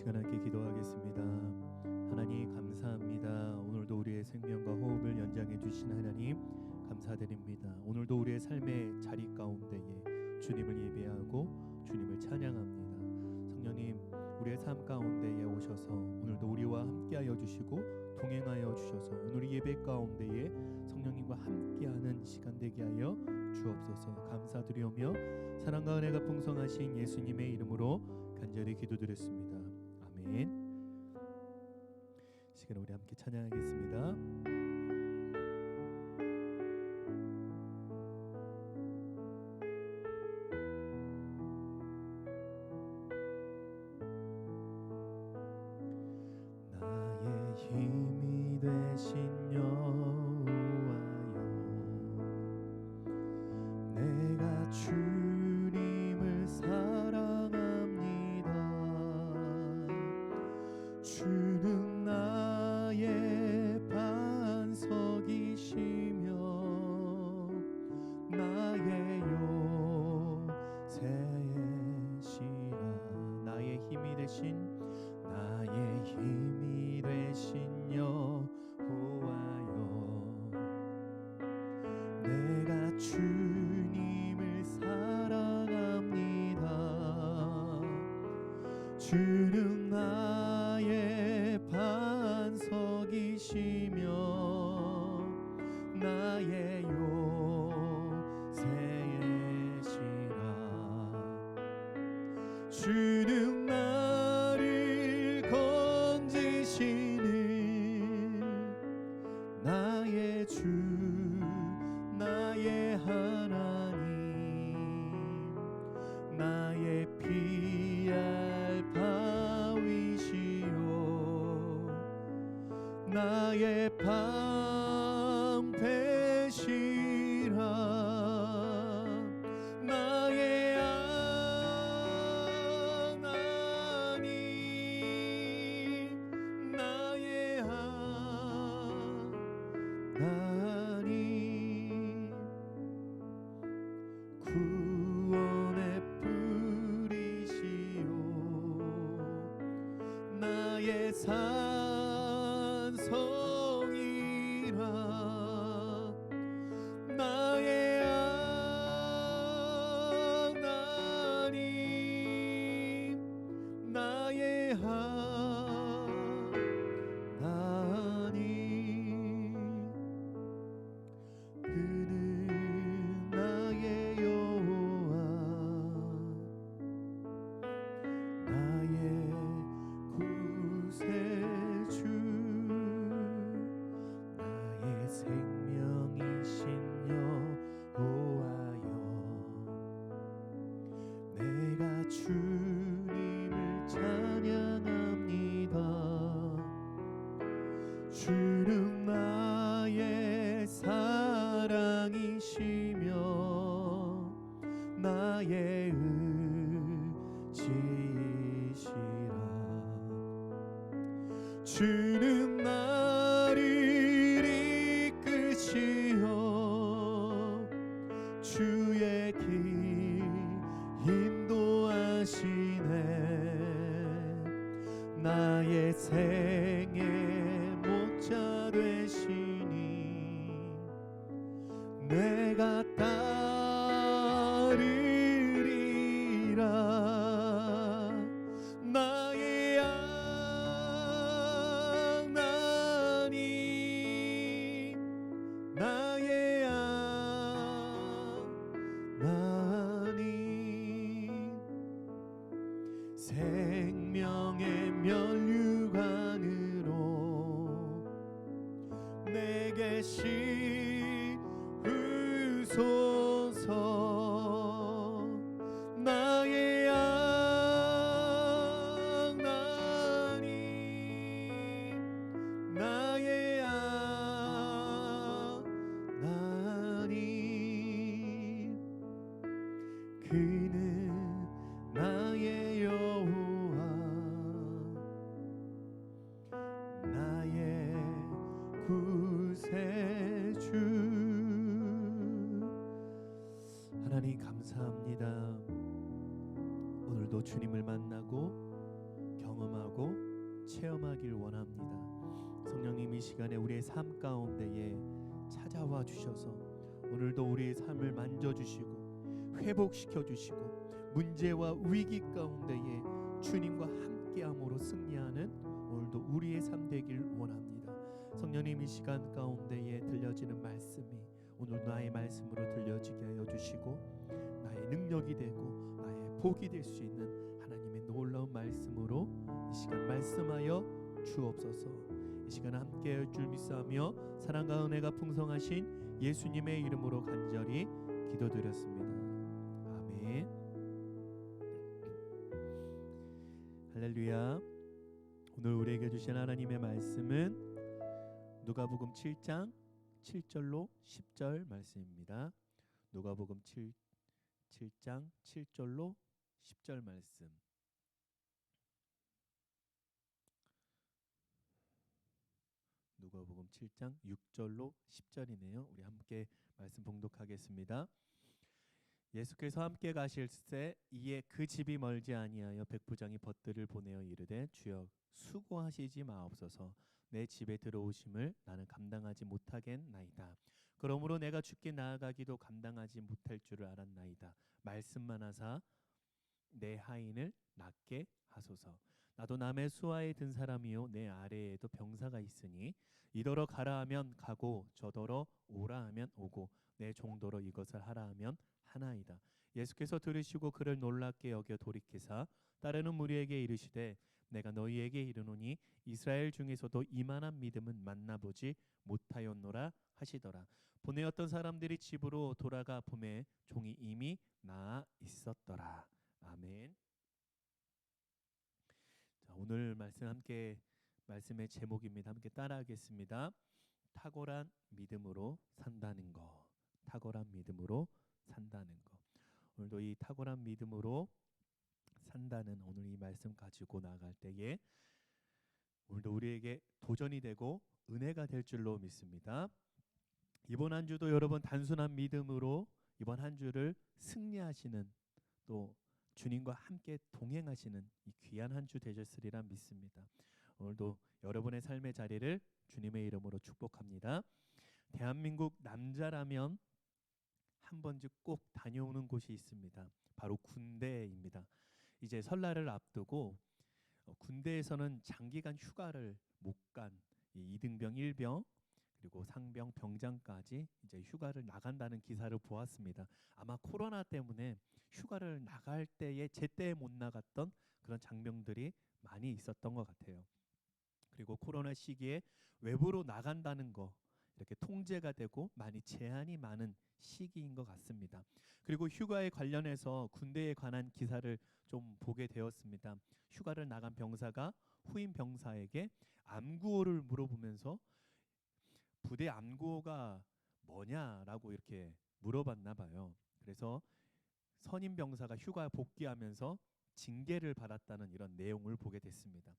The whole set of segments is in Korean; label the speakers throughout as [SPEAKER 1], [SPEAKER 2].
[SPEAKER 1] 시간 함께 기도하겠습니다. 하나님 감사합니다. 오늘도 우리의 생명과 호흡을 연장해 주신 하나님 감사드립니다. 오늘도 우리의 삶의 자리 가운데에 주님을 예배하고 주님을 찬양합니다. 성령님, 우리의 삶 가운데에 오셔서 오늘도 우리와 함께하여 주시고 동행하여 주셔서 오늘 예배 가운데에 성령님과 함께하는 시간 되게 하여 주옵소서. 감사드리오며 사랑과 은혜가 풍성하신 예수님의 이름으로 간절히 기도드렸습니다. 아멘. 시간 우리 함께 찬양하겠습니다. 나의 힘이 되신 여호와여, 내가 주님을 사랑합니다. 주는 나의 반석이시며 나의 요새시라. 나의 힘이 되신 여호와여, 내가 주님을 사랑합니다. 주는 나의 반석이시며 나의 요새시라. 주는 나를 건지시는 나의 주, 나의 하나님, 나의 피할 바위시요 나의 방패시라. 나의 하나님, 나의 하나님, 구원의 뿌리시요 나의 산성이라. 나의 하나님, 나의 하나님, 그는 나의 여호와, 나의 구세주, 나의 생명이신 여호와여, 내가 주님을 찬양합니다. 주는 나의 사랑이시며 나의 의지시라. 주는 나를 이끄시어 주의 길 인도하시네. 나의 생의 목자 되시니 내가 따르리라. 나의 하나님, 나의 하나님, 생명의 면류관으로 내게 씌우소서. 나의 하나님, 나의 하나님, 그는 나의 여호와, 나의 구세주. 하나님 감사합니다. 오늘도 주님을 만나고 경험하고 체험하길 원합니다. 성령님, 이 시간에 우리의 삶 가운데에 찾아와 주셔서 오늘도 우리의 삶을 만져주시고 회복시켜주시고 문제와 위기 가운데에 주님과 함께함으로 승리하는 오늘도 우리의 삶 되길 원합니다. 성령님, 이 시간 가운데에 들려지는 말씀이 오늘 나의 말씀으로 들려지게 하여 주시고 나의 능력이 되고 나의 복이 될 수 있는 하나님의 놀라운 말씀으로 이 시간 말씀하여 주옵소서. 이 시간 함께 할 줄 믿사오며 사랑과 은혜가 풍성하신 예수님의 이름으로 간절히 기도드렸습니다. 아멘. 할렐루야. 오늘 우리에게 주신 하나님의 말씀은 누가복음 7장 7절로 10절 말씀입니다. 누가복음 7장 7절로 10절 말씀. 누가복음 7장 6절로 10절이네요. 우리 함께 말씀 봉독하겠습니다. 예수께서 함께 가실새 이에 그 집이 멀지 아니하여 백부장이 벗들을 보내어 이르되 주여 수고하시지 마옵소서. 내 집에 들어오심을 나는 감당하지 못하겠나이다. 그러므로 내가 주께 나아가기도 감당하지 못할 줄을 알았나이다. 말씀만 하사 내 하인을 낫게 하소서. 나도 남의 수하에 든 사람이요 내 아래에도 병사가 있으니 이더러 가라 하면 가고 저더러 오라 하면 오고 내 종더러 이것을 하라 하면 하나이다. 예수께서 들으시고 그를 놀랍게 여겨 돌이키사 따르는 무리에게 이르시되 내가 너희에게 이르노니 이스라엘 중에서도 이만한 믿음은 만나보지 못하였노라 하시더라. 보내었던 사람들이 집으로 돌아가 보매 종이 이미 나아 있었더라. 아멘. 자, 오늘 말씀 함께 말씀의 제목입니다. 함께 따라하겠습니다. 탁월한 믿음으로 산다는 것. 탁월한 믿음으로 산다는 것. 오늘도 이 탁월한 믿음으로 산다는 오늘 이 말씀 가지고 나아갈 때에 오늘도 우리에게 도전이 되고 은혜가 될 줄로 믿습니다. 이번 한 주도 여러분 단순한 믿음으로 이번 한 주를 승리하시는 또 주님과 함께 동행하시는 이 귀한 한 주 되셨으리라 믿습니다. 오늘도 여러분의 삶의 자리를 주님의 이름으로 축복합니다. 대한민국 남자라면 한 번쯤 꼭 다녀오는 곳이 있습니다. 바로 군대입니다. 이제 설날을 앞두고 군대에서는 장기간 휴가를 못 간 이등병, 일병 그리고 상병, 병장까지 이제 휴가를 나간다는 기사를 보았습니다. 아마 코로나 때문에 휴가를 나갈 때에 제때 못 나갔던 그런 장병들이 많이 있었던 것 같아요. 그리고 코로나 시기에 외부로 나간다는 거 이렇게 통제가 되고 많이 제한이 많은 시기인 것 같습니다. 그리고 휴가에 관련해서 군대에 관한 기사를 좀 보게 되었습니다. 휴가를 나간 병사가 후임 병사에게 암구호를 물어보면서 부대 암구호가 뭐냐라고 이렇게 물어봤나 봐요. 그래서 선임 병사가 휴가 복귀하면서 징계를 받았다는 이런 내용을 보게 됐습니다.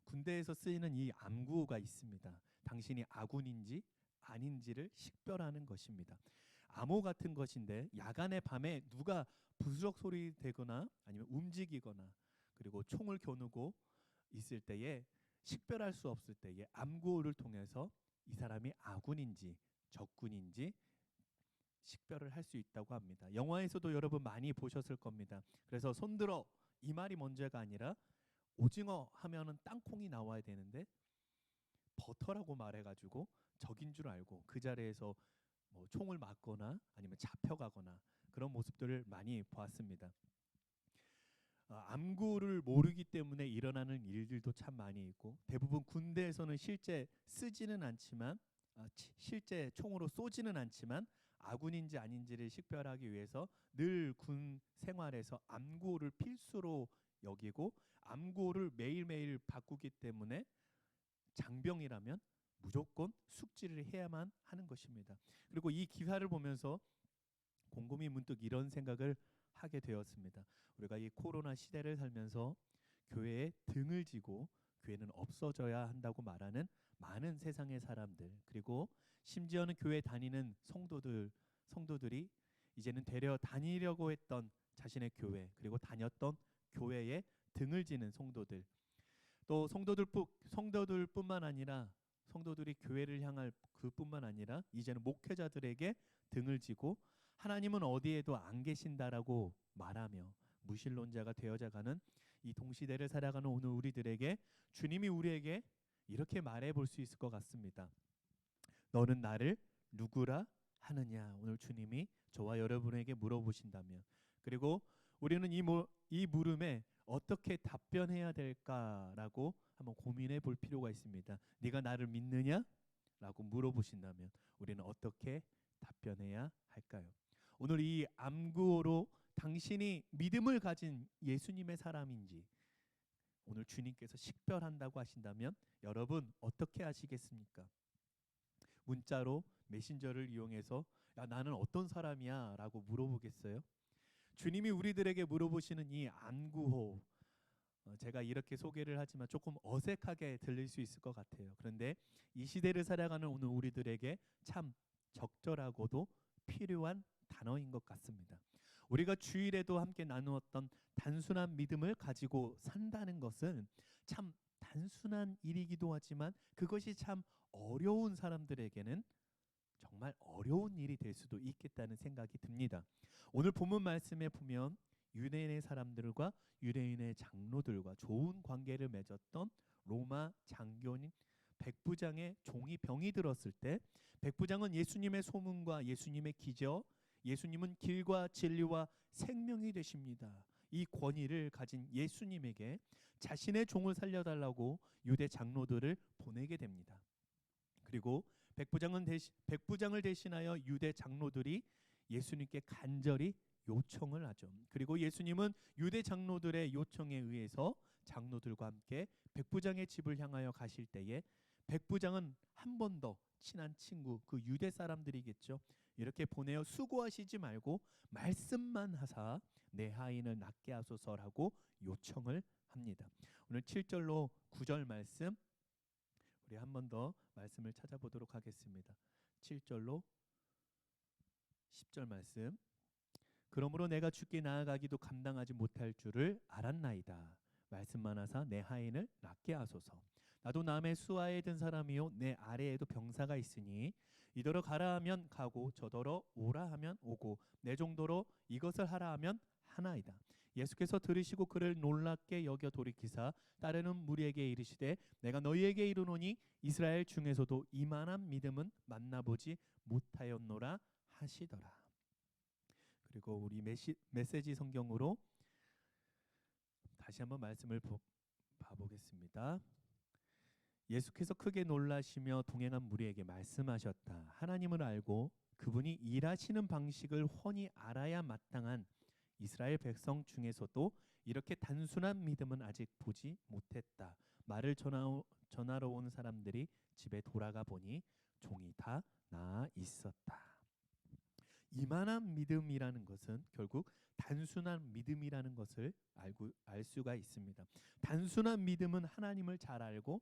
[SPEAKER 1] 군대에서 쓰이는 이 암구호가 있습니다. 당신이 아군인지 아닌지를 식별하는 것입니다. 암호 같은 것인데 야간에 밤에 누가 부스럭 소리 되거나 아니면 움직이거나 그리고 총을 겨누고 있을 때에 식별할 수 없을 때에 암구호를 통해서 이 사람이 아군인지 적군인지 식별을 할 수 있다고 합니다. 영화에서도 여러분 많이 보셨을 겁니다. 그래서 손들어 이 말이 먼저가 아니라 오징어 하면은 땅콩이 나와야 되는데 버터라고 말해가지고 적인 줄 알고 그 자리에서 뭐 총을 맞거나 아니면 잡혀가거나 그런 모습들을 많이 보았습니다. 암구를 모르기 때문에 일어나는 일들도 참 많이 있고 대부분 군대에서는 실제 쓰지는 않지만 실제 총으로 쏘지는 않지만 아군인지 아닌지를 식별하기 위해서 늘 군 생활에서 암구를 필수로 여기고 암구를 매일매일 바꾸기 때문에 장병이라면 무조건 숙지를 해야만 하는 것입니다. 그리고 이 기사를 보면서 곰곰이 문득 이런 생각을 하게 되었습니다. 우리가 이 코로나 시대를 살면서 교회에 등을 지고 교회는 없어져야 한다고 말하는 많은 세상의 사람들 그리고 심지어는 교회 다니는 성도들이 이제는 되려 다니려고 했던 자신의 교회 그리고 다녔던 교회에 등을 지는 성도들, 또 성도들뿐만 아니라 성도들이 교회를 향할 그뿐만 아니라 이제는 목회자들에게 등을 지고 하나님은 어디에도 안 계신다라고 말하며 무신론자가 되어져가는 이 동시대를 살아가는 오늘 우리들에게 주님이 우리에게 이렇게 말해 볼 수 있을 것 같습니다. 너는 나를 누구라 하느냐. 오늘 주님이 저와 여러분에게 물어보신다면, 그리고 우리는 이 물음에 어떻게 답변해야 될까라고 한번 고민해 볼 필요가 있습니다. 네가 나를 믿느냐? 라고 물어보신다면 우리는 어떻게 답변해야 할까요? 오늘 이 암구호로 당신이 믿음을 가진 예수님의 사람인지 오늘 주님께서 식별한다고 하신다면 여러분 어떻게 하시겠습니까? 문자로 메신저를 이용해서 야, 나는 어떤 사람이야? 라고 물어보겠어요? 주님이 우리들에게 물어보시는 이 안구호, 제가 이렇게 소개를 하지만 조금 어색하게 들릴 수 있을 것 같아요. 그런데 이 시대를 살아가는 오늘 우리들에게 참 적절하고도 필요한 단어인 것 같습니다. 우리가 주일에도 함께 나누었던 단순한 믿음을 가지고 산다는 것은 참 단순한 일이기도 하지만 그것이 참 어려운 사람들에게는 정말 어려운 일이 될 수도 있겠다는 생각이 듭니다. 오늘 본문 말씀에 보면 유대인의 사람들과 유대인의 장로들과 좋은 관계를 맺었던 로마 장교인 백부장의 종이 병이 들었을 때 백부장은 예수님의 소문과 예수님의 기적, 예수님은 길과 진리와 생명이 되십니다. 이 권위를 가진 예수님에게 자신의 종을 살려달라고 유대 장로들을 보내게 됩니다. 그리고 백부장을 대신하여 유대 장로들이 예수님께 간절히 요청을 하죠. 그리고 예수님은 유대 장로들의 요청에 의해서 장로들과 함께 백부장의 집을 향하여 가실 때에 백부장은 한 번 더 친한 친구, 그 유대 사람들이겠죠. 이렇게 보내어 수고하시지 말고 말씀만 하사 내 하인을 낫게 하소서라고 요청을 합니다. 오늘 7절로 9절 말씀 우리 한 번 더 말씀을 찾아보도록 하겠습니다. 7절로 10절 말씀. 그러므로 내가 주께 나아가기도 감당하지 못할 줄을 알았나이다. 말씀만 하사 내 하인을 낫게 하소서. 나도 남의 수하에 든 사람이요 내 아래에도 병사가 있으니 이더러 가라 하면 가고 저더러 오라 하면 오고 내 정도로 이것을 하라 하면 하나이다. 예수께서 들으시고 그를 놀랍게 여겨 돌이키사 따르는 무리에게 이르시되 내가 너희에게 이르노니 이스라엘 중에서도 이만한 믿음은 만나보지 못하였노라 하시더라. 그리고 우리 메시지 성경으로 다시 한번 말씀을 봐보겠습니다. 예수께서 크게 놀라시며 동행한 무리에게 말씀하셨다. 하나님을 알고 그분이 일하시는 방식을 훤히 알아야 마땅한 이스라엘 백성 중에서도 이렇게 단순한 믿음은 아직 보지 못했다. 말을 전하러 온 사람들이 집에 돌아가 보니 종이 다 나아 있었다. 이만한 믿음이라는 것은 결국 단순한 믿음이라는 것을 알 수가 있습니다. 단순한 믿음은 하나님을 잘 알고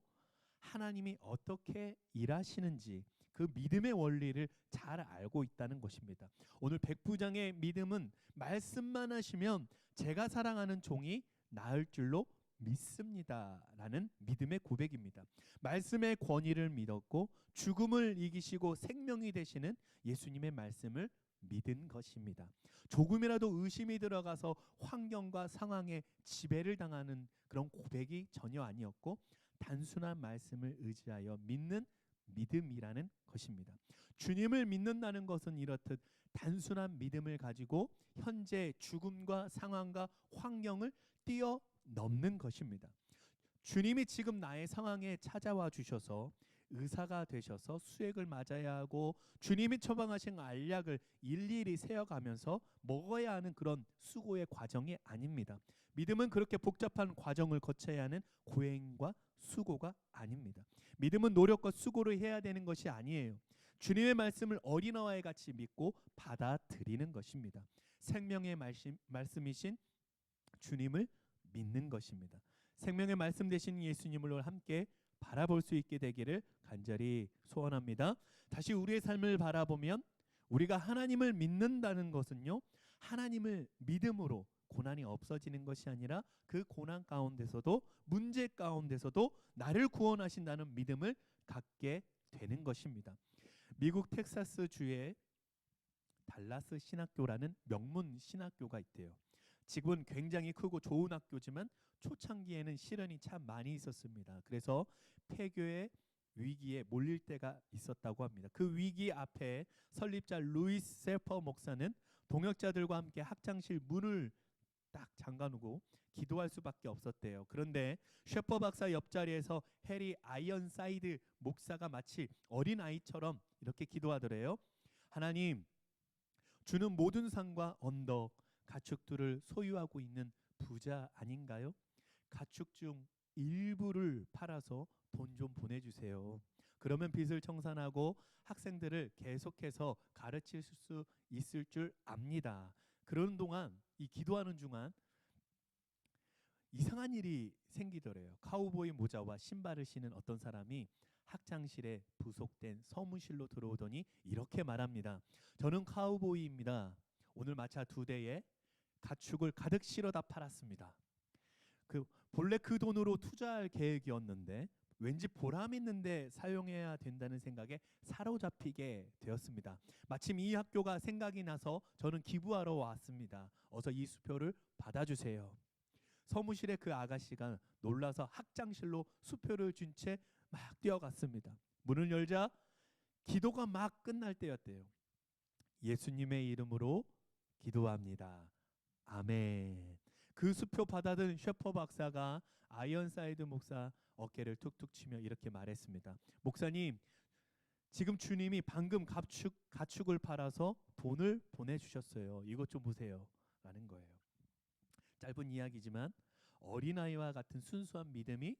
[SPEAKER 1] 하나님이 어떻게 일하시는지 그 믿음의 원리를 잘 알고 있다는 것입니다. 오늘 백부장의 믿음은 말씀만 하시면 제가 사랑하는 종이 나을 줄로 믿습니다라는 믿음의 고백입니다. 말씀의 권위를 믿었고 죽음을 이기시고 생명이 되시는 예수님의 말씀을 믿은 것입니다. 조금이라도 의심이 들어가서 환경과 상황에 지배를 당하는 그런 고백이 전혀 아니었고 단순한 말씀을 의지하여 믿는 믿음이라는 것입니다. 주님을 믿는다는 것은 이렇듯 단순한 믿음을 가지고 현재 죽음과 상황과 환경을 뛰어넘는 것입니다. 주님이 지금 나의 상황에 찾아와 주셔서 의사가 되셔서 수액을 맞아야 하고 주님이 처방하신 알약을 일일이 세어가면서 먹어야 하는 그런 수고의 과정이 아닙니다. 믿음은 그렇게 복잡한 과정을 거쳐야 하는 고행과 수고가 아닙니다. 믿음은 노력과 수고를 해야 되는 것이 아니에요. 주님의 말씀을 어린아이와 같이 믿고 받아들이는 것입니다. 생명의 말씀이신 주님을 믿는 것입니다. 생명의 말씀 되신 예수님을 함께 바라볼 수 있게 되기를 간절히 소원합니다. 다시 우리의 삶을 바라보면 우리가 하나님을 믿는다는 것은요, 하나님을 믿음으로 고난이 없어지는 것이 아니라 그 고난 가운데서도 문제 가운데서도 나를 구원하신다는 믿음을 갖게 되는 것입니다. 미국 텍사스 주에 달라스 신학교라는 명문 신학교가 있대요. 지금은 굉장히 크고 좋은 학교지만 초창기에는 시련이 참 많이 있었습니다. 그래서 폐교의 위기에 몰릴 때가 있었다고 합니다. 그 위기 앞에 설립자 루이스 세퍼 목사는 동역자들과 함께 학장실 문을 딱 잠가놓고 기도할 수밖에 없었대요. 그런데 셰퍼 박사 옆자리에서 해리 아이언사이드 목사가 마치 어린아이처럼 이렇게 기도하더래요. 하나님, 주는 모든 산과 언덕, 가축들을 소유하고 있는 부자 아닌가요? 가축 중 일부를 팔아서 돈 좀 보내주세요. 그러면 빚을 청산하고 학생들을 계속해서 가르칠 수 있을 줄 압니다. 그러는 동안 이 기도하는 중간 이상한 일이 생기더래요. 카우보이 모자와 신발을 신은 어떤 사람이 학장실에 부속된 서무실로 들어오더니 이렇게 말합니다. 저는 카우보이입니다. 오늘 마차 2대에 가축을 가득 실어다 팔았습니다. 본래 그 돈으로 투자할 계획이었는데 왠지 보람 있는데 사용해야 된다는 생각에 사로잡히게 되었습니다. 마침 이 학교가 생각이 나서 저는 기부하러 왔습니다. 어서 이 수표를 받아주세요. 서무실의 그 아가씨가 놀라서 학장실로 수표를 준 채 막 뛰어갔습니다. 문을 열자 기도가 막 끝날 때였대요. 예수님의 이름으로 기도합니다. 아멘. 그 수표 받아든 셰퍼 박사가 아이언사이드 목사 어깨를 툭툭 치며 이렇게 말했습니다. 목사님, 지금 주님이 방금 가축을 팔아서 돈을 보내주셨어요. 이것 좀 보세요. 라는 거예요. 짧은 이야기지만 어린아이와 같은 순수한 믿음이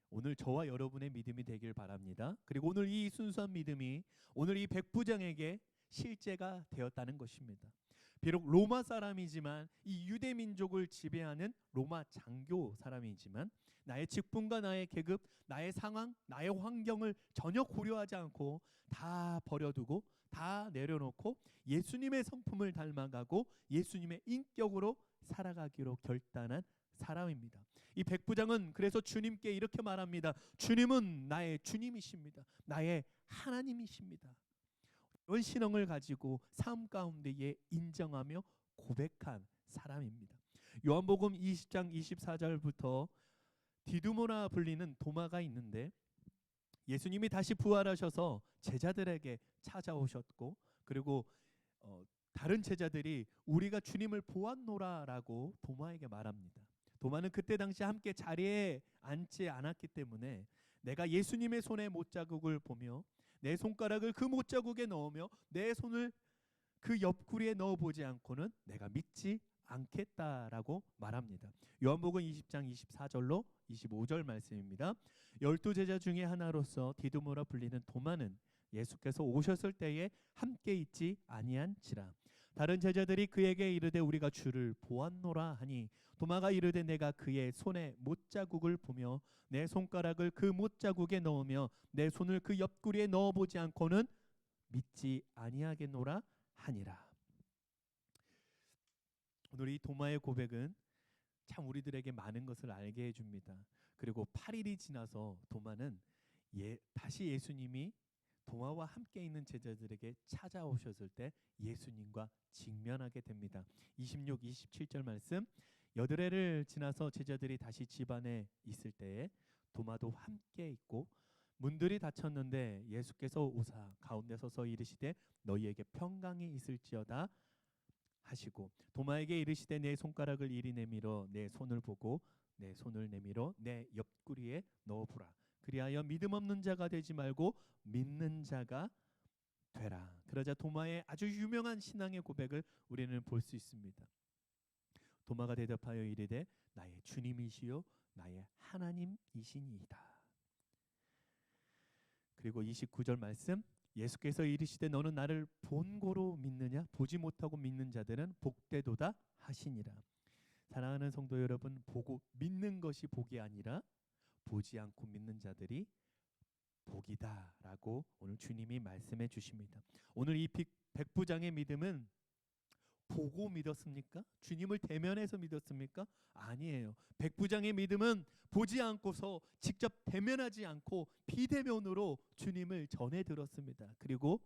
[SPEAKER 1] 오늘 저와 여러분의 믿음이 되길 바랍니다. 그리고 오늘 이 순수한 믿음이 오늘 이 백부장에게 실제가 되었다는 것입니다. 비록 로마 사람이지만 이 유대 민족을 지배하는 로마 장교 사람이지만 나의 직분과 나의 계급, 나의 상황, 나의 환경을 전혀 고려하지 않고 다 버려두고 다 내려놓고 예수님의 성품을 닮아가고 예수님의 인격으로 살아가기로 결단한 사람입니다. 이 백부장은 그래서 주님께 이렇게 말합니다. 주님은 나의 주님이십니다. 나의 하나님이십니다. 이런 신앙을 가지고 삶 가운데에 인정하며 고백한 사람입니다. 요한복음 20장 24절부터 디두모라 불리는 도마가 있는데 예수님이 다시 부활하셔서 제자들에게 찾아오셨고 그리고 다른 제자들이 우리가 주님을 보았노라라고 도마에게 말합니다. 도마는 그때 당시 함께 자리에 앉지 않았기 때문에 내가 예수님의 손에 못자국을 보며 내 손가락을 그 못자국에 넣으며 내 손을 그 옆구리에 넣어보지 않고는 내가 믿지 않겠다라고 말합니다. 요한복음 20장 24절로 25절 말씀입니다. 12제자 중에 하나로서 디두모라 불리는 도마는 예수께서 오셨을 때에 함께 있지 아니한지라. 다른 제자들이 그에게 이르되 우리가 주를 보았노라 하니 도마가 이르되 내가 그의 손에 못자국을 보며 내 손가락을 그 못자국에 넣으며 내 손을 그 옆구리에 넣어보지 않고는 믿지 아니하겠노라 하니라. 오늘 이 도마의 고백은 참 우리들에게 많은 것을 알게 해줍니다. 그리고 8일이 지나서 도마는 다시 예수님이 도마와 함께 있는 제자들에게 찾아오셨을 때 예수님과 직면하게 됩니다. 26, 27절 말씀. 여드레를 지나서 제자들이 다시 집안에 있을 때에 도마도 함께 있고 문들이 닫혔는데 예수께서 오사 가운데 서서 이르시되 너희에게 평강이 있을지어다 하시고 도마에게 이르시되 내 손가락을 이리 내밀어 내 손을 보고 내 손을 내밀어 내 옆구리에 넣어보라. 그리하여 믿음 없는 자가 되지 말고 믿는 자가 되라. 그러자 도마의 아주 유명한 신앙의 고백을 우리는 볼 수 있습니다. 도마가 대답하여 이르되 나의 주님이시요 나의 하나님이시니이다. 그리고 29절 말씀. 예수께서 이르시되 너는 나를 본고로 믿느냐? 보지 못하고 믿는 자들은 복되도다 하시니라. 사랑하는 성도 여러분, 보고 믿는 것이 복이 아니라 보지 않고 믿는 자들이 복이다라고 오늘 주님이 말씀해 주십니다. 오늘 이 백부장의 믿음은 보고 믿었습니까? 주님을 대면해서 믿었습니까? 아니에요. 백부장의 믿음은 보지 않고서 직접 대면하지 않고 비대면으로 주님을 전해 들었습니다. 그리고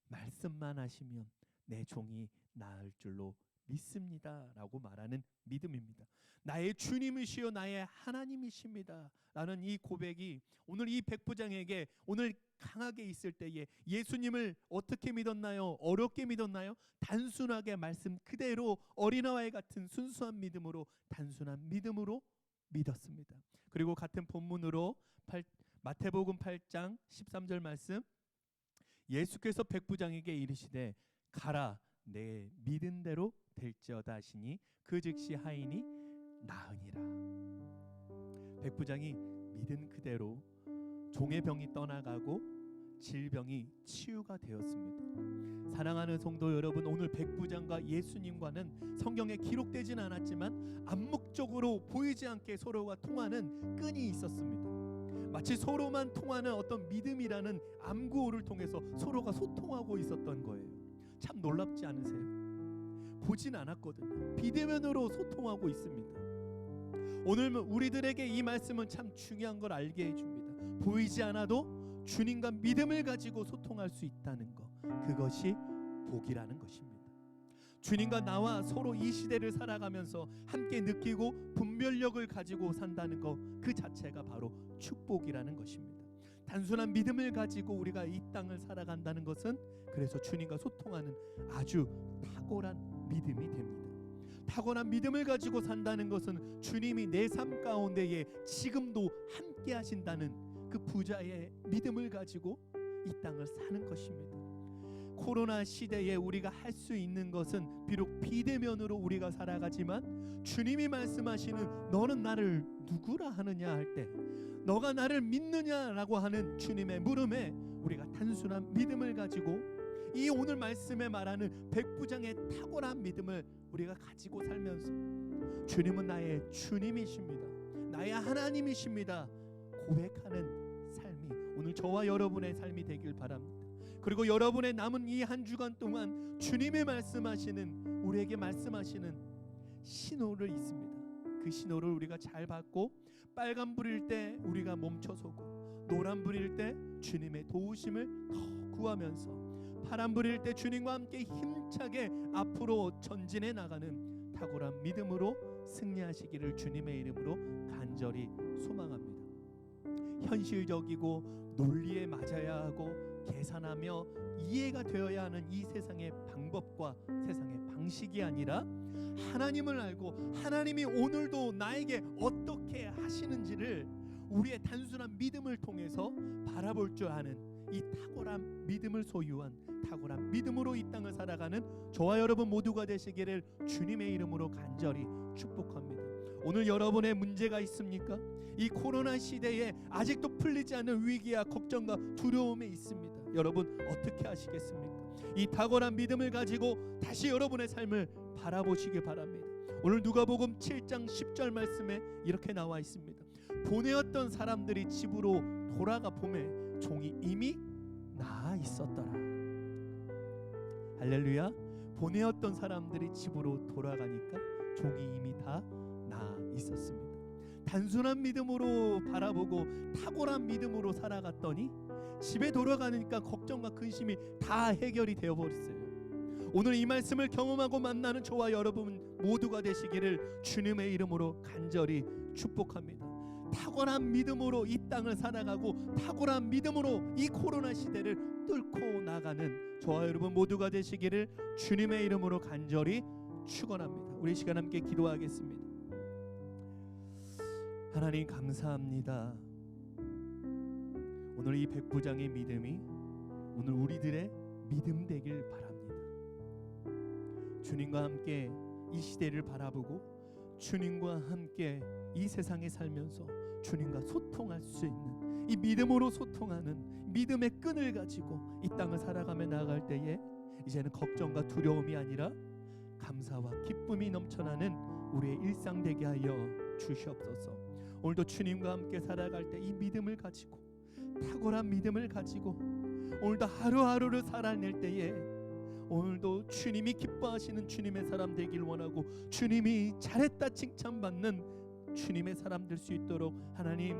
[SPEAKER 1] 말씀만 하시면 내 종이 나을 줄로 믿습니다 라고 말하는 믿음입니다. 나의 주님이시여 나의 하나님이십니다 라는 이 고백이 오늘 이 백부장에게 오늘 강하게 있을 때에 예수님을 어떻게 믿었나요? 어렵게 믿었나요? 단순하게 말씀 그대로 어린아이 같은 순수한 믿음으로, 단순한 믿음으로 믿었습니다. 그리고 같은 본문으로 마태복음 8장 13절 말씀, 예수께서 백부장에게 이르시되 가라 내 믿은 대로 될지어다 하시니 그 즉시 하인이 나으니라. 백부장이 믿은 그대로 종의 병이 떠나가고 질병이 치유가 되었습니다. 사랑하는 성도 여러분, 오늘 백부장과 예수님과는 성경에 기록되진 않았지만 암묵적으로 보이지 않게 서로가 통하는 끈이 있었습니다. 마치 서로만 통하는 어떤 믿음이라는 암구호를 통해서 서로가 소통하고 있었던 거예요. 참 놀랍지 않으세요? 보진 않았거든요. 비대면으로 소통하고 있습니다. 오늘 우리들에게 이 말씀은 참 중요한 걸 알게 해줍니다. 보이지 않아도 주님과 믿음을 가지고 소통할 수 있다는 것, 그것이 복이라는 것입니다. 주님과 나와 서로 이 시대를 살아가면서 함께 느끼고 분별력을 가지고 산다는 것, 그 자체가 바로 축복이라는 것입니다. 단순한 믿음을 가지고 우리가 이 땅을 살아간다는 것은 그래서 주님과 소통하는 아주 탁월한 믿음이 됩니다. 탁월한 믿음을 가지고 산다는 것은 주님이 내 삶 가운데에 지금도 함께 하신다는 그 부자의 믿음을 가지고 이 땅을 사는 것입니다. 코로나 시대에 우리가 할 수 있는 것은 비록 비대면으로 우리가 살아가지만 주님이 말씀하시는 너는 나를 누구라 하느냐 할 때, 너가 나를 믿느냐라고 하는 주님의 물음에 우리가 단순한 믿음을 가지고 이 오늘 말씀에 말하는 백부장의 탁월한 믿음을 우리가 가지고 살면서 주님은 나의 주님이십니다, 나의 하나님이십니다 고백하는 삶이 오늘 저와 여러분의 삶이 되길 바랍니다. 그리고 여러분의 남은 이 한 주간 동안 주님의 말씀하시는, 우리에게 말씀하시는 신호를 있습니다. 그 신호를 우리가 잘 받고 빨간 불일 때 우리가 멈춰서고, 노란 불일 때 주님의 도우심을 더 구하면서, 파란 불일 때 주님과 함께 힘차게 앞으로 전진해 나가는 탁월한 믿음으로 승리하시기를 주님의 이름으로 간절히 소망합니다. 현실적이고 논리에 맞아야 하고 계산하며 이해가 되어야 하는 이 세상의 방법과 세상의 방식이 아니라 하나님을 알고 하나님이 오늘도 나에게 어떻게 하시는지를 우리의 단순한 믿음을 통해서 바라볼 줄 아는 이 탁월한 믿음을 소유한 탁월한 믿음으로 이 땅을 살아가는 저와 여러분 모두가 되시기를 주님의 이름으로 간절히 축복합니다. 오늘 여러분의 문제가 있습니까? 이 코로나 시대에 아직도 풀리지 않는 위기와 걱정과 두려움이 있습니다. 여러분 어떻게 하시겠습니까? 이 탁월한 믿음을 가지고 다시 여러분의 삶을 바라보시기 바랍니다. 오늘 누가복음 7장 10절 말씀에 이렇게 나와 있습니다. 보내었던 사람들이 집으로 돌아가 보매 종이 이미 나아 있었더라. 할렐루야. 보내었던 사람들이 집으로 돌아가니까 종이 이미 다 나아 있었습니다. 단순한 믿음으로 바라보고 탁월한 믿음으로 살아갔더니 집에 돌아가니까 걱정과 근심이 다 해결이 되어버렸어요. 오늘 이 말씀을 경험하고 만나는 저와 여러분 모두가 되시기를 주님의 이름으로 간절히 축복합니다. 탁월한 믿음으로 이 땅을 살아가고 탁월한 믿음으로 이 코로나 시대를 뚫고 나가는 저와 여러분 모두가 되시기를 주님의 이름으로 간절히 축원합니다. 우리 시간 함께 기도하겠습니다. 하나님 감사합니다. 오늘 이 백부장의 믿음이 오늘 우리들의 믿음 되길 바랍니다. 주님과 함께 이 시대를 바라보고 주님과 함께 이 세상에 살면서 주님과 소통할 수 있는 이 믿음으로 소통하는 믿음의 끈을 가지고 이 땅을 살아가며 나아갈 때에 이제는 걱정과 두려움이 아니라 감사와 기쁨이 넘쳐나는 우리의 일상 되게 하여 주시옵소서. 오늘도 주님과 함께 살아갈 때 이 믿음을 가지고 탁월한 믿음을 가지고 오늘도 하루하루를 살아낼 때에 오늘도 주님이 기뻐하시는 주님의 사람 되길 원하고 주님이 잘했다 칭찬받는 주님의 사람 될 수 있도록 하나님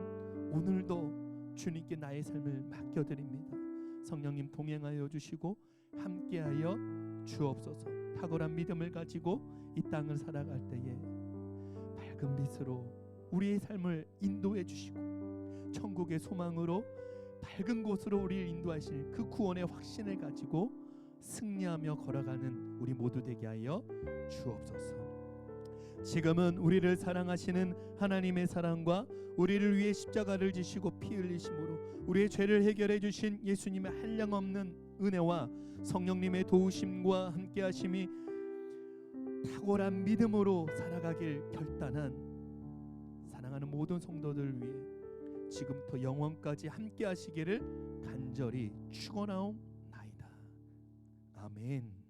[SPEAKER 1] 오늘도 주님께 나의 삶을 맡겨드립니다. 성령님 동행하여 주시고 함께하여 주옵소서. 탁월한 믿음을 가지고 이 땅을 살아갈 때에 밝은 빛으로 우리의 삶을 인도해 주시고 천국의 소망으로 밝은 곳으로 우리를 인도하실 그 구원의 확신을 가지고 승리하며 걸어가는 우리 모두 되게 하여 주옵소서. 지금은 우리를 사랑하시는 하나님의 사랑과 우리를 위해 십자가를 지시고 피 흘리심으로 우리의 죄를 해결해 주신 예수님의 한량없는 은혜와 성령님의 도우심과 함께하심이 탁월한 믿음으로 살아가길 결단한 사랑하는 모든 성도들 위해 지금부터 영원까지 함께하시기를 간절히 축원하옵나이다. 아멘.